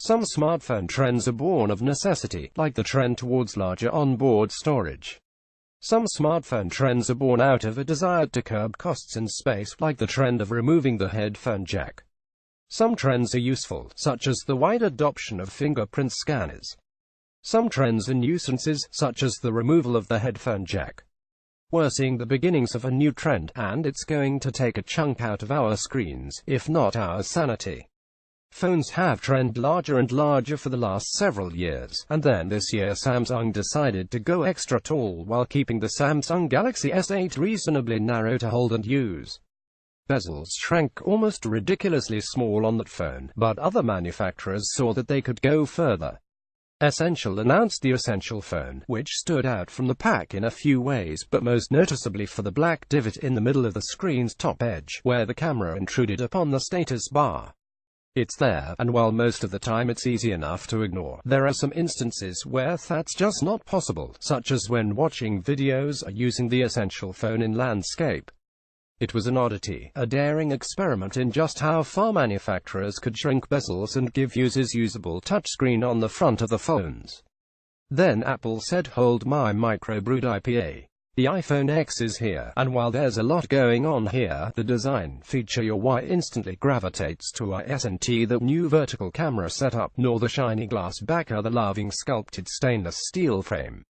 Some smartphone trends are born of necessity, like the trend towards larger onboard storage. Some smartphone trends are born out of a desire to curb costs and space, like the trend of removing the headphone jack. Some trends are useful, such as the wide adoption of fingerprint scanners. Some trends are nuisances, such as the removal of the headphone jack. We're seeing the beginnings of a new trend, and it's going to take a chunk out of our screens, if not our sanity. Phones have trended larger and larger for the last several years, and then this year Samsung decided to go extra tall while keeping the Samsung Galaxy S8 reasonably narrow to hold and use. Bezels shrank almost ridiculously small on that phone, but other manufacturers saw that they could go further. Essential announced the Essential phone, which stood out from the pack in a few ways, but most noticeably for the black divot in the middle of the screen's top edge, where the camera intruded upon the status bar. It's there, and while most of the time it's easy enough to ignore, there are some instances where that's just not possible, such as when watching videos or using the Essential phone in landscape. It was an oddity, a daring experiment in just how far manufacturers could shrink bezels and give users usable touchscreen on the front of the phones. Then Apple said, "Hold my microbrewed IPA. The iPhone X is here, and while there's a lot going on here, the design feature your Y instantly gravitates to isn't the new vertical camera setup, nor the shiny glass back or the loving sculpted stainless steel frame.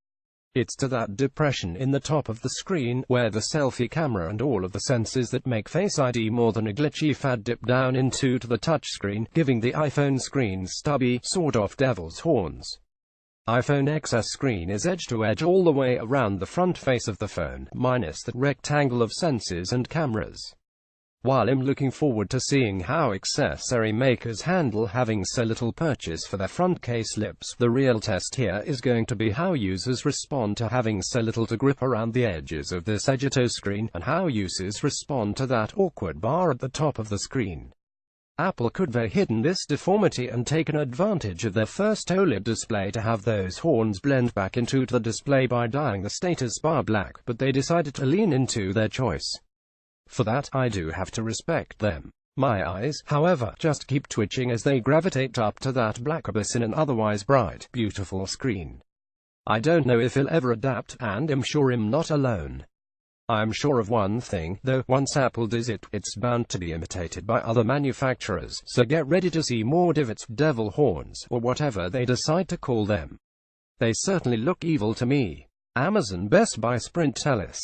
It's to that depression in the top of the screen, where the selfie camera and all of the sensors that make Face ID more than a glitchy fad dip down into the touchscreen, giving the iPhone screen stubby, sort-of devil's horns. iPhone XS screen is edge-to-edge all the way around the front face of the phone, minus that rectangle of sensors and cameras. While I'm looking forward to seeing how accessory makers handle having so little purchase for their front case lips, the real test here is going to be how users respond to having so little to grip around the edges of this Sagitto screen, and how users respond to that awkward bar at the top of the screen. Apple could have hidden this deformity and taken advantage of their first OLED display to have those horns blend back into the display by dyeing the status bar black, but they decided to lean into their choice. For that, I do have to respect them. My eyes, however, just keep twitching as they gravitate up to that black abyss in an otherwise bright, beautiful screen. I don't know if he'll ever adapt, and I'm sure I'm not alone. I'm sure of one thing, though, once Apple does it, it's bound to be imitated by other manufacturers, so get ready to see more divots, devil horns, or whatever they decide to call them. They certainly look evil to me. Amazon, Best Buy, Sprint, Telus.